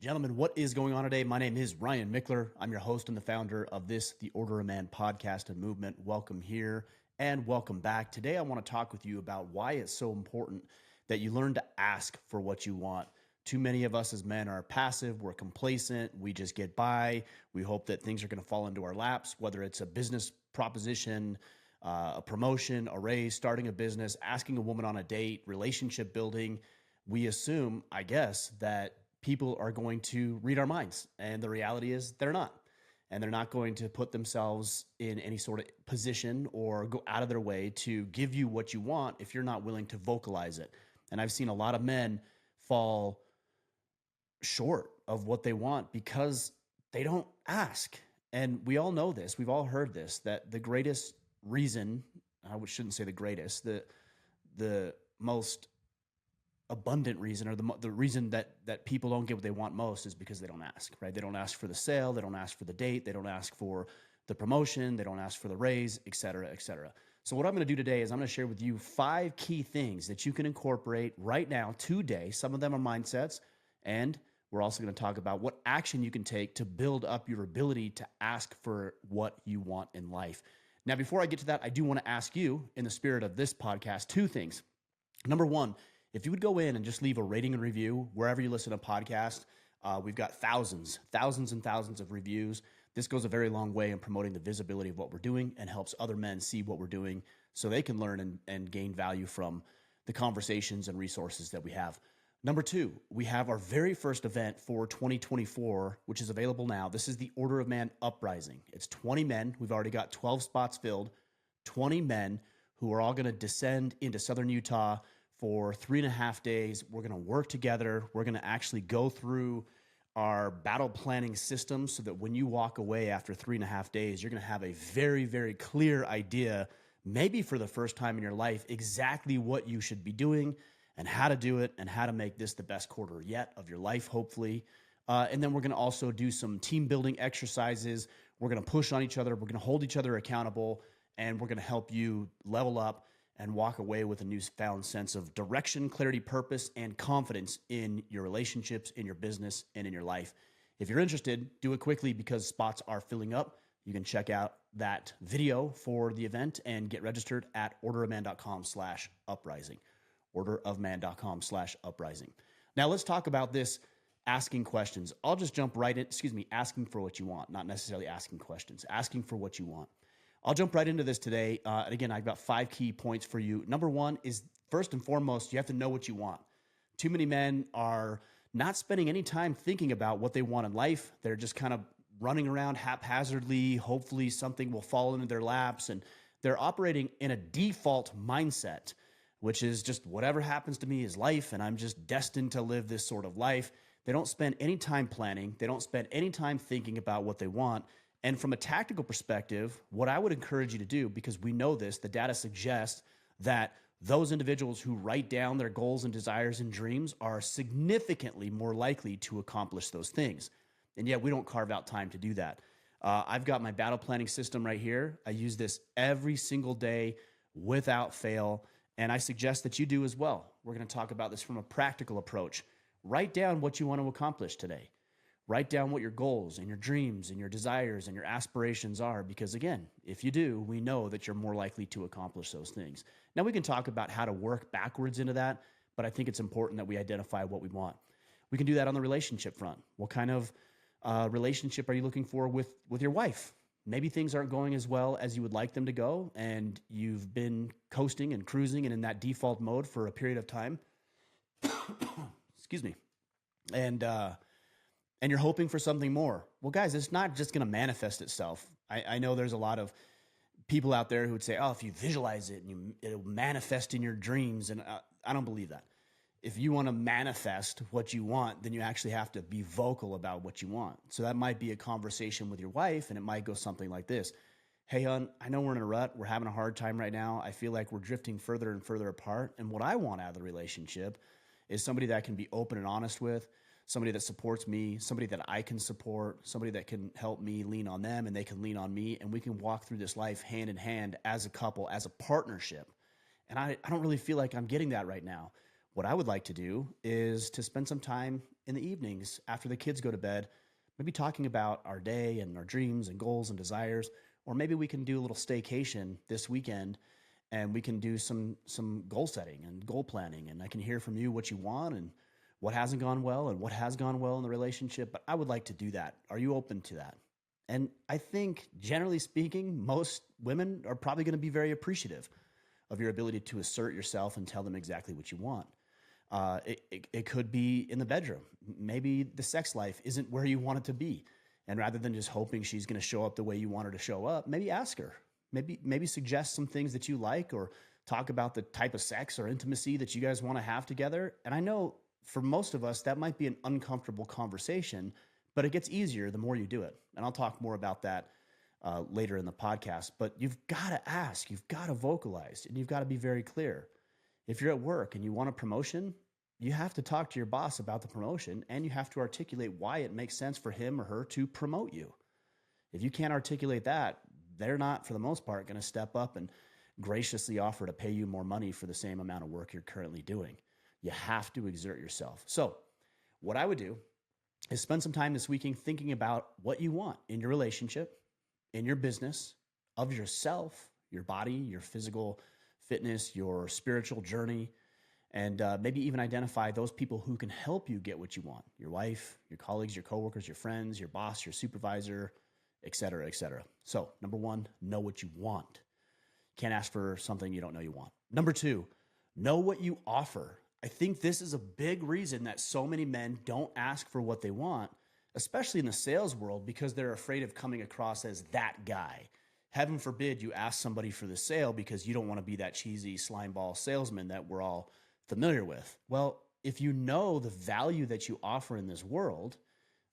Gentlemen, what is going on today? My name is Ryan Mickler. I'm your host and the founder of this, the Order of Man podcast and movement. Welcome here and welcome back. Today, I want to talk with you about why it's so important that you learn to ask for what you want. Too many of us as men are passive, we're complacent, we just get by. We hope that things are going to fall into our laps, whether it's a business proposition, a promotion, a raise, starting a business, asking a woman on a date, relationship building. We assume, I guess, that people are going to read our minds. And the reality is they're not. And they're not going to put themselves in any sort of position or go out of their way to give you what you want if you're not willing to vocalize it. And I've seen a lot of men fall short of what they want because they don't ask. And we all know this. We've all heard this, that the greatest reason, shouldn't say the greatest, the most abundant reason, or the reason that people don't get what they want most, is because they don't ask, right? They don't ask for the sale, they don't ask for the date, they don't ask for the promotion, they don't ask for the raise, et cetera, et cetera. So what I'm going to do today is I'm going to share with you 5 key things that you can incorporate right now, today. Some of them are mindsets, and we're also going to talk about what action you can take to build up your ability to ask for what you want in life. Now, before I get to that, I do want to ask you, in the spirit of this podcast, 2 things. Number 1, if you would go in and just leave a rating and review wherever you listen to podcasts. We've got thousands and thousands of reviews. This goes a very long way in promoting the visibility of what we're doing and helps other men see what we're doing so they can learn and gain value from the conversations and resources that we have. Number 2, we have our very first event for 2024, which is available now. This is the Order of Man Uprising. It's 20 men. We've already got 12 spots filled. 20 men who are all going to descend into southern Utah for 3.5 days. We're going to work together. We're going to actually go through our battle planning system so that when you walk away after 3.5 days, you're going to have a very, very clear idea, maybe for the first time in your life, exactly what you should be doing and how to do it and how to make this the best quarter yet of your life, hopefully. And then we're going to also do some team building exercises. We're going to push on each other. We're going to hold each other accountable, and we're going to help you level up and walk away with a newfound sense of direction, clarity, purpose, and confidence in your relationships, in your business, and in your life. If you're interested, do it quickly because spots are filling up. You can check out that video for the event and get registered at orderofman.com/uprising. orderofman.com/uprising. Now let's talk about this asking questions. I'll just jump right in, asking for what you want, not necessarily asking questions, asking for what you want. I'll jump right into this today. And again, I've got 5 key points for you. Number 1 is, first and foremost, you have to know what you want. Too many men are not spending any time thinking about what they want in life. They're just kind of running around haphazardly. Hopefully something will fall into their laps, and they're operating in a default mindset, which is just whatever happens to me is life, and I'm just destined to live this sort of life. They don't spend any time planning. They don't spend any time thinking about what they want. And from a tactical perspective, what I would encourage you to do, because we know this, the data suggests that those individuals who write down their goals and desires and dreams are significantly more likely to accomplish those things. And yet we don't carve out time to do that. I've got my battle planning system right here. I use this every single day without fail, and I suggest that you do as well. We're going to talk about this from a practical approach. Write down what you want to accomplish today. Write down what your goals and your dreams and your desires and your aspirations are, because again, if you do, we know that you're more likely to accomplish those things. Now, we can talk about how to work backwards into that, but I think it's important that we identify what we want. We can do that on the relationship front. What kind of relationship are you looking for with your wife? Maybe things aren't going as well as you would like them to go, and you've been coasting and cruising and in that default mode for a period of time. Excuse me. And you're hoping for something more. Well, guys, it's not just going to manifest itself. I know there's a lot of people out there who would say, oh, if you visualize it, it'll manifest in your dreams. And I don't believe that. If you want to manifest what you want, then you actually have to be vocal about what you want. So that might be a conversation with your wife, and it might go something like this. Hey, hon, I know we're in a rut. We're having a hard time right now. I feel like we're drifting further and further apart. And what I want out of the relationship is somebody that I can be open and honest with, somebody that supports me, somebody that I can support, somebody that can help me lean on them and they can lean on me, and we can walk through this life hand in hand as a couple, as a partnership. And I don't really feel like I'm getting that right now. What I would like to do is to spend some time in the evenings after the kids go to bed, maybe talking about our day and our dreams and goals and desires, or maybe we can do a little staycation this weekend and we can do some goal setting and goal planning, and I can hear from you what you want and what hasn't gone well and what has gone well in the relationship. But I would like to do that. Are you open to that? And I think, generally speaking, most women are probably going to be very appreciative of your ability to assert yourself and tell them exactly what you want. It could be in the bedroom. Maybe the sex life isn't where you want it to be. And rather than just hoping she's going to show up the way you want her to show up, maybe ask her. Maybe suggest some things that you like, or talk about the type of sex or intimacy that you guys want to have together. And I know for most of us, that might be an uncomfortable conversation, but it gets easier the more you do it. And I'll talk more about that later in the podcast. But you've got to ask, you've got to vocalize, and you've got to be very clear. If you're at work and you want a promotion, you have to talk to your boss about the promotion, and you have to articulate why it makes sense for him or her to promote you. If you can't articulate that, they're not, for the most part, going to step up and graciously offer to pay you more money for the same amount of work you're currently doing. You have to exert yourself. So what I would do is spend some time this weekend thinking about what you want in your relationship, in your business, of yourself, your body, your physical fitness, your spiritual journey, and maybe even identify those people who can help you get what you want: your wife, your colleagues, your coworkers, your friends, your boss, your supervisor, et cetera, et cetera. So number one, know what you want. Can't ask for something you don't know you want. Number two, know what you offer. I think this is a big reason that so many men don't ask for what they want, especially in the sales world, because they're afraid of coming across as that guy. Heaven forbid you ask somebody for the sale because you don't want to be that cheesy slimeball salesman that we're all familiar with. Well, if you know the value that you offer in this world,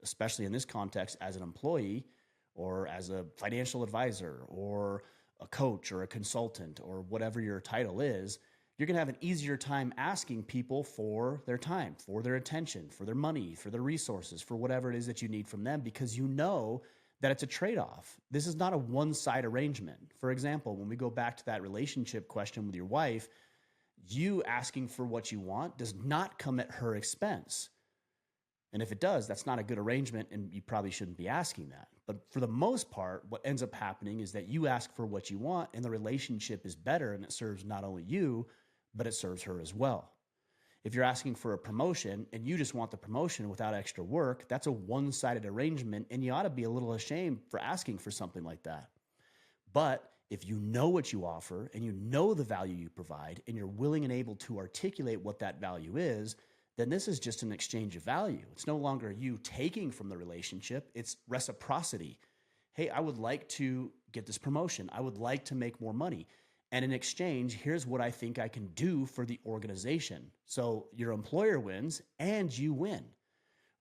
especially in this context as an employee or as a financial advisor or a coach or a consultant or whatever your title is, you're going to have an easier time asking people for their time, for their attention, for their money, for their resources, for whatever it is that you need from them, because you know that it's a trade-off. This is not a one-side arrangement. For example, when we go back to that relationship question with your wife, you asking for what you want does not come at her expense. And if it does, that's not a good arrangement, and you probably shouldn't be asking that. But for the most part, what ends up happening is that you ask for what you want, and the relationship is better, and it serves not only you, but it serves her as well. If you're asking for a promotion and you just want the promotion without extra work, that's a one-sided arrangement, and you ought to be a little ashamed for asking for something like that. But if you know what you offer and you know the value you provide and you're willing and able to articulate what that value is, then this is just an exchange of value. It's no longer you taking from the relationship, it's reciprocity. Hey, I would like to get this promotion. I would like to make more money. And in exchange, here's what I think I can do for the organization. So your employer wins and you win.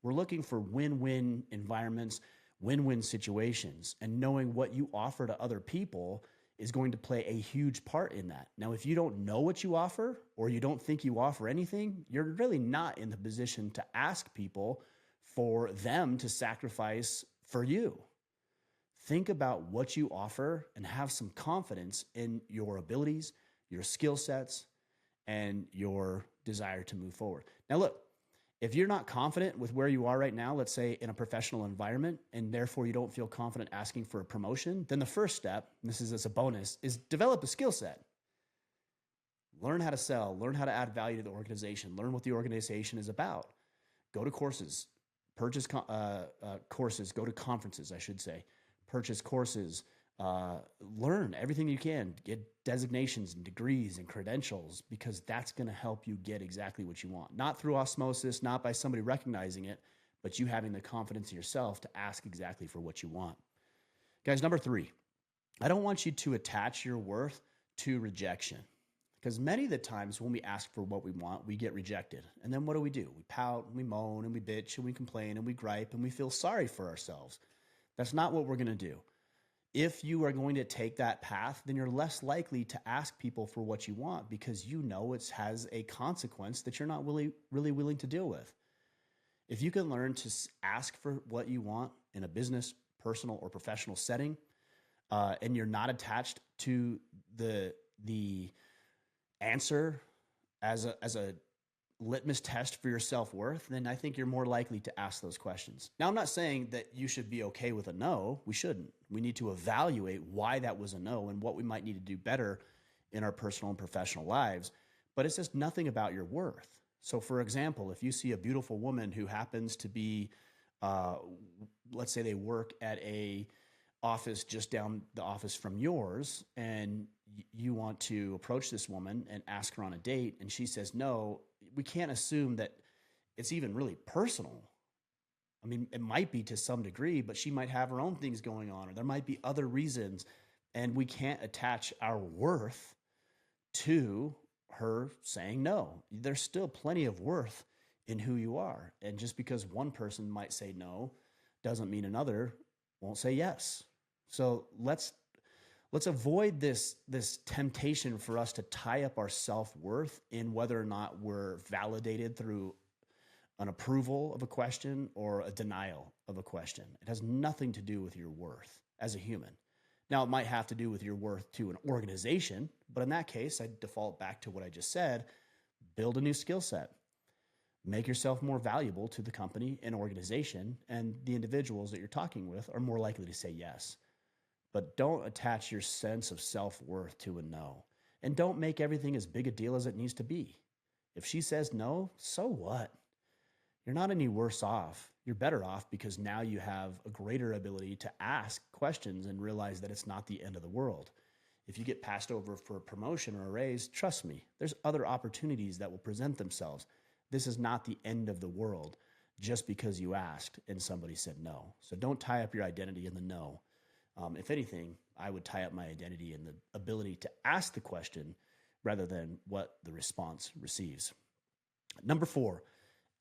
We're looking for win-win environments, win-win situations, and knowing what you offer to other people is going to play a huge part in that. Now, if you don't know what you offer, or you don't think you offer anything, you're really not in the position to ask people for them to sacrifice for you. Think about what you offer and have some confidence in your abilities, your skill sets, and your desire to move forward. Now, look, if you're not confident with where you are right now, let's say in a professional environment, and therefore you don't feel confident asking for a promotion, then the first step, and this is as a bonus, is develop a skill set. Learn how to sell, learn how to add value to the organization, learn what the organization is about. Go to courses, purchase courses, go to conferences, I should say. Purchase courses, learn everything you can, get designations and degrees and credentials, because that's going to help you get exactly what you want. Not through osmosis, not by somebody recognizing it, but you having the confidence in yourself to ask exactly for what you want. Guys, number 3, I don't want you to attach your worth to rejection, because many of the times when we ask for what we want, we get rejected. And then what do? We pout and we moan and we bitch and we complain and we gripe and we feel sorry for ourselves. That's not what we're going to do. If you are going to take that path, then you're less likely to ask people for what you want, because you know it has a consequence that you're not really willing to deal with. If you can learn to ask for what you want in a business, personal, or professional setting, and you're not attached to the answer as a litmus test for your self-worth, then I think you're more likely to ask those questions. Now, I'm not saying that you should be okay with a no. We shouldn't. We need to evaluate why that was a no and what we might need to do better in our personal and professional lives. But it says nothing about your worth. So, for example, if you see a beautiful woman who happens to be, uh, let's say they work at a office just down the office from yours, and you want to approach this woman and ask her on a date, and she says no, we can't assume that it's even really personal. I mean, it might be to some degree, but she might have her own things going on, or there might be other reasons, and we can't attach our worth to her saying no. There's still plenty of worth in who you are. And just because one person might say no doesn't mean another won't say yes. So let's avoid this temptation for us to tie up our self-worth in whether or not we're validated through an approval of a question or a denial of a question. It has nothing to do with your worth as a human. Now, it might have to do with your worth to an organization, but in that case, I default back to what I just said. Build a new skill set. Make yourself more valuable to the company and organization, and the individuals that you're talking with are more likely to say yes. But don't attach your sense of self-worth to a no. And don't make everything as big a deal as it needs to be. If she says no, so what? You're not any worse off. You're better off because now you have a greater ability to ask questions and realize that it's not the end of the world. If you get passed over for a promotion or a raise, trust me, there's other opportunities that will present themselves. This is not the end of the world just because you asked and somebody said no. So don't tie up your identity in the no. If anything, I would tie up my identity in the ability to ask the question rather than what the response receives. Number 4,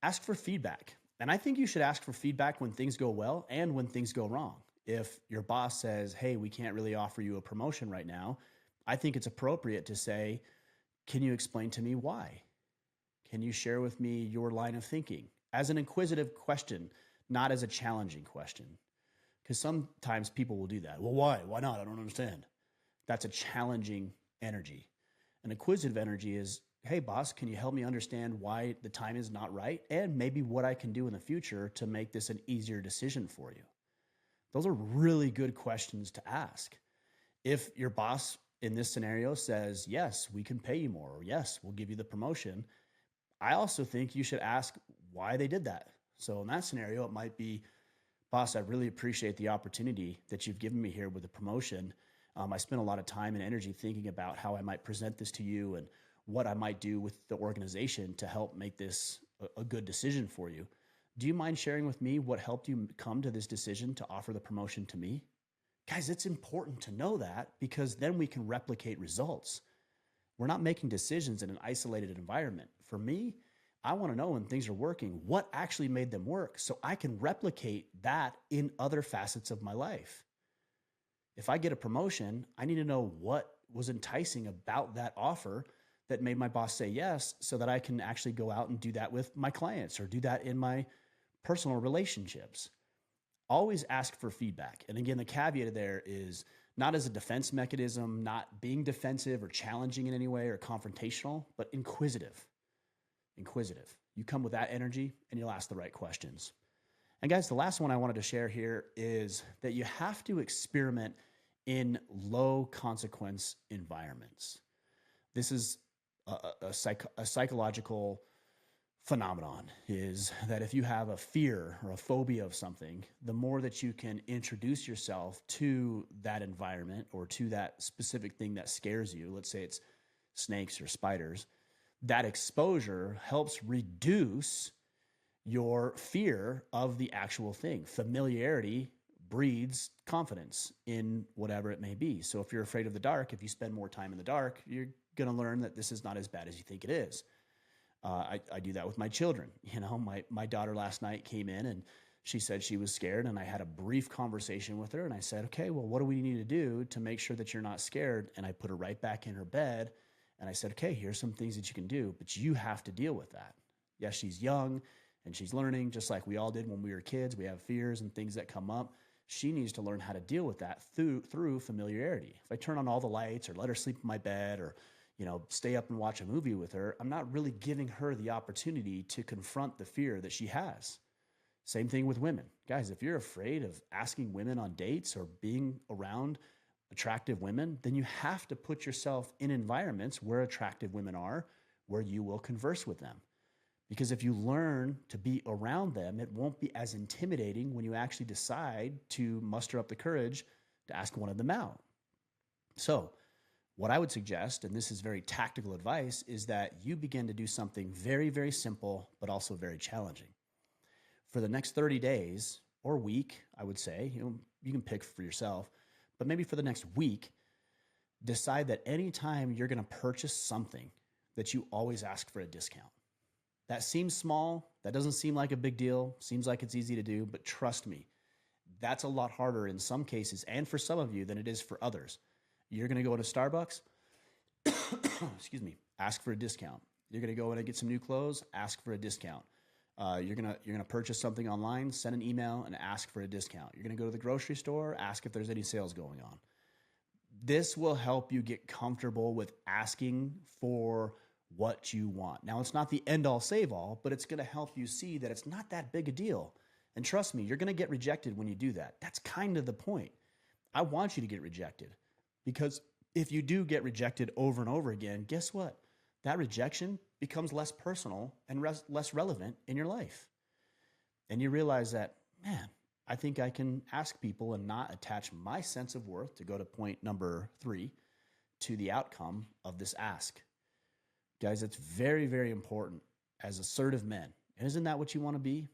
ask for feedback. And I think you should ask for feedback when things go well and when things go wrong. If your boss says, hey, we can't really offer you a promotion right now, I think it's appropriate to say, can you explain to me why? Can you share with me your line of thinking? As an inquisitive question, not as a challenging question. Because sometimes people will do that. Well, why? Why not? I don't understand. That's a challenging energy. An inquisitive energy is, hey, boss, can you help me understand why the time is not right and maybe what I can do in the future to make this an easier decision for you? Those are really good questions to ask. If your boss in this scenario says, yes, we can pay you more, or yes, we'll give you the promotion, I also think you should ask why they did that. So in that scenario, it might be, boss, I really appreciate the opportunity that you've given me here with the promotion. I spent a lot of time and energy thinking about how I might present this to you and what I might do with the organization to help make this a good decision for you. Do you mind sharing with me what helped you come to this decision to offer the promotion to me? Guys, it's important to know that because then we can replicate results. We're not making decisions in an isolated environment. For me, I want to know when things are working, what actually made them work so I can replicate that in other facets of my life. If I get a promotion, I need to know what was enticing about that offer that made my boss say yes so that I can actually go out and do that with my clients or do that in my personal relationships. Always ask for feedback. And again, the caveat there is not as a defense mechanism, not being defensive or challenging in any way or confrontational, but inquisitive. Inquisitive. You come with that energy and you'll ask the right questions. And guys, the last one I wanted to share here is that you have to experiment in low consequence environments. This is a psychological phenomenon, is that if you have a fear or a phobia of something, the more that you can introduce yourself to that environment or to that specific thing that scares you, let's say it's snakes or spiders, that exposure helps reduce your fear of the actual thing. Familiarity breeds confidence in whatever it may be. So if you're afraid of the dark, if you spend more time in the dark, you're going to learn that this is not as bad as you think it is. I do that with my children. You know, my daughter last night came in and she said she was scared, and I had a brief conversation with her and I said, okay, well, what do we need to do to make sure that you're not scared? And I put her right back in her bed and I said, okay, here's some things that you can do, but you have to deal with that. Yes, she's young and she's learning just like we all did when we were kids. We have fears and things that come up. She needs to learn how to deal with that through familiarity. If I turn on all the lights or let her sleep in my bed or, stay up and watch a movie with her, I'm not really giving her the opportunity to confront the fear that she has. Same thing with women. Guys, if you're afraid of asking women on dates or being around attractive women, then you have to put yourself in environments where attractive women are, where you will converse with them. Because if you learn to be around them, it won't be as intimidating when you actually decide to muster up the courage to ask one of them out. So, what I would suggest, and this is very tactical advice, is that you begin to do something very, very simple, but also very challenging. For the next 30 days or week, I would say, you can pick for yourself, but maybe for the next week, decide that anytime you're going to purchase something, that you always ask for a discount. That seems small. That doesn't seem like a big deal. Seems like it's easy to do, but trust me, that's a lot harder in some cases and for some of you than it is for others. You're going to go into Starbucks, excuse me, ask for a discount. You're going to go in and get some new clothes, ask for a discount. You're gonna purchase something online, send an email and ask for a discount. You're gonna go to the grocery store, ask if there's any sales going on. This will help you get comfortable with asking for what you want. Now, it's not the end all save all, but it's gonna help you see that it's not that big a deal. And trust me, you're gonna get rejected when you do that. That's kind of the point. I want you to get rejected, because if you do get rejected over and over again, guess what? That rejection becomes less personal and less relevant in your life. And you realize that, man, I think I can ask people and not attach my sense of worth, to go to point number 3, to the outcome of this ask. Guys, it's very, very important as assertive men. Isn't that what you want to be?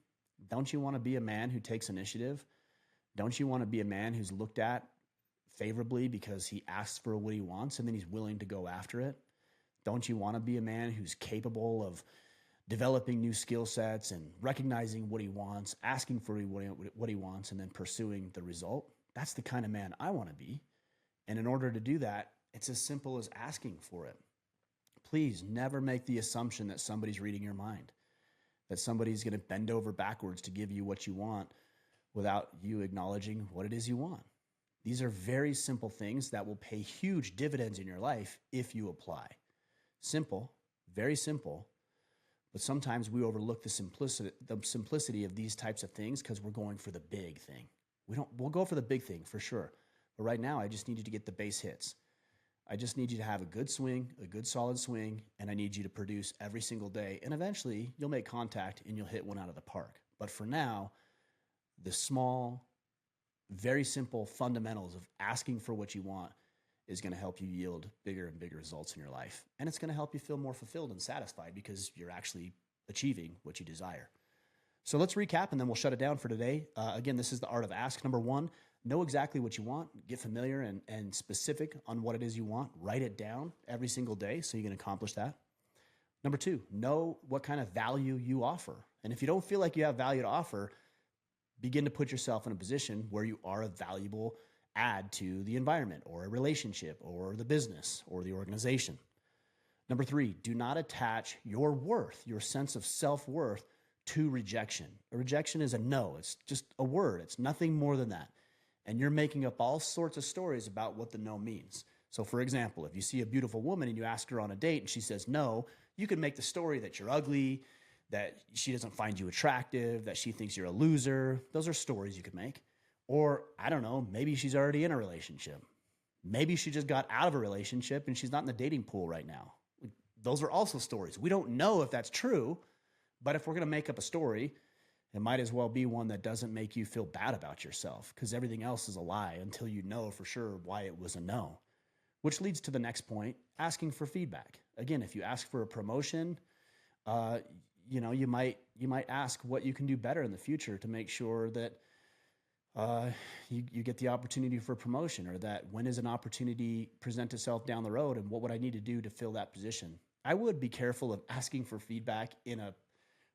Don't you want to be a man who takes initiative? Don't you want to be a man who's looked at favorably because he asks for what he wants and then he's willing to go after it? Don't you want to be a man who's capable of developing new skill sets and recognizing what he wants, asking for what he wants, and then pursuing the result? That's the kind of man I want to be. And in order to do that, it's as simple as asking for it. Please never make the assumption that somebody's reading your mind, that somebody's going to bend over backwards to give you what you want without you acknowledging what it is you want. These are very simple things that will pay huge dividends in your life if you apply. Simple, very simple, but sometimes we overlook the simplicity of these types of things because we're going for the big thing. We'll go for the big thing for sure. But right now, I just need you to get the base hits. I just need you to have a good swing, a good solid swing, and I need you to produce every single day. And eventually, you'll make contact and you'll hit one out of the park. But for now, the small, very simple fundamentals of asking for what you want is going to help you yield bigger and bigger results in your life. And it's going to help you feel more fulfilled and satisfied because you're actually achieving what you desire. So let's recap and then we'll shut it down for today. Again, this is the art of ask. Number 1, know exactly what you want. Get familiar and specific on what it is you want. Write it down every single day so you can accomplish that. Number 2, know what kind of value you offer. And if you don't feel like you have value to offer, begin to put yourself in a position where you are a valuable add to the environment or a relationship or the business or the organization. Number 3, do not attach your worth, your sense of self-worth, to rejection. A rejection is a no. It's just a word. It's nothing more than that. And you're making up all sorts of stories about what the no means. So for example, if you see a beautiful woman and you ask her on a date and she says no, you can make the story that you're ugly, that she doesn't find you attractive, that she thinks you're a loser. Those are stories you could make. Or, I don't know, maybe she's already in a relationship. Maybe she just got out of a relationship and she's not in the dating pool right now. Those are also stories. We don't know if that's true, but if we're going to make up a story, it might as well be one that doesn't make you feel bad about yourself, because everything else is a lie until you know for sure why it was a no. Which leads to the next point, asking for feedback. Again, if you ask for a promotion, you might ask what you can do better in the future to make sure that you get the opportunity for promotion, or that when does an opportunity present itself down the road and what would I need to do to fill that position? I would be careful of asking for feedback in a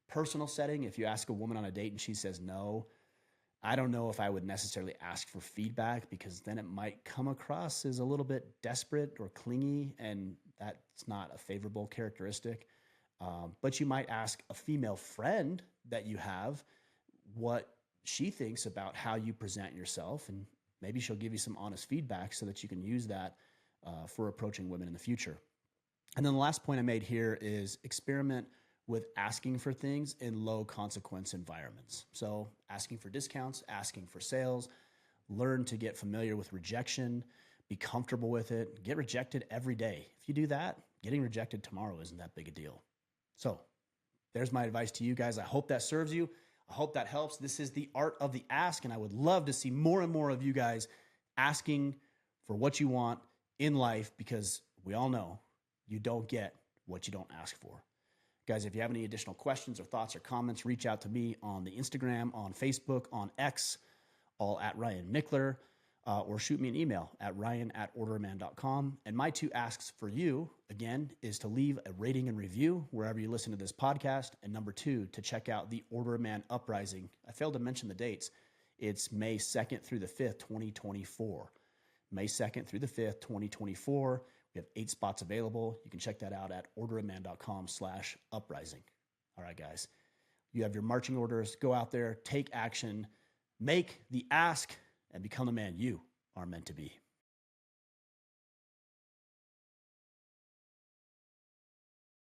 personal setting. If you ask a woman on a date and she says no, I don't know if I would necessarily ask for feedback, because then it might come across as a little bit desperate or clingy, and that's not a favorable characteristic. But you might ask a female friend that you have what she thinks about how you present yourself, and maybe she'll give you some honest feedback so that you can use that for approaching women in the future. And then the last point I made here is experiment with asking for things in low consequence environments. So asking for discounts, asking for sales, learn to get familiar with rejection, be comfortable with it, get rejected every day. If you do that, getting rejected tomorrow isn't that big a deal. So there's my advice to you guys. I hope that serves you. I hope that helps. This is the art of the ask, and I would love to see more and more of you guys asking for what you want in life, because we all know you don't get what you don't ask for. Guys, if you have any additional questions or thoughts or comments, reach out to me on the Instagram, on Facebook, on X, all at Ryan Mickler, or shoot me an email at ryan@orderman.com. And my two asks for you, again, is to leave a rating and review wherever you listen to this podcast. And number two, to check out the Order a Man Uprising. I failed to mention the dates. It's May 2nd through the 5th, 2024. May 2nd through the 5th, 2024. We have 8 spots available. You can check that out at orderaman.com/uprising. All right, guys. You have your marching orders. Go out there, take action, make the ask, and become the man you are meant to be.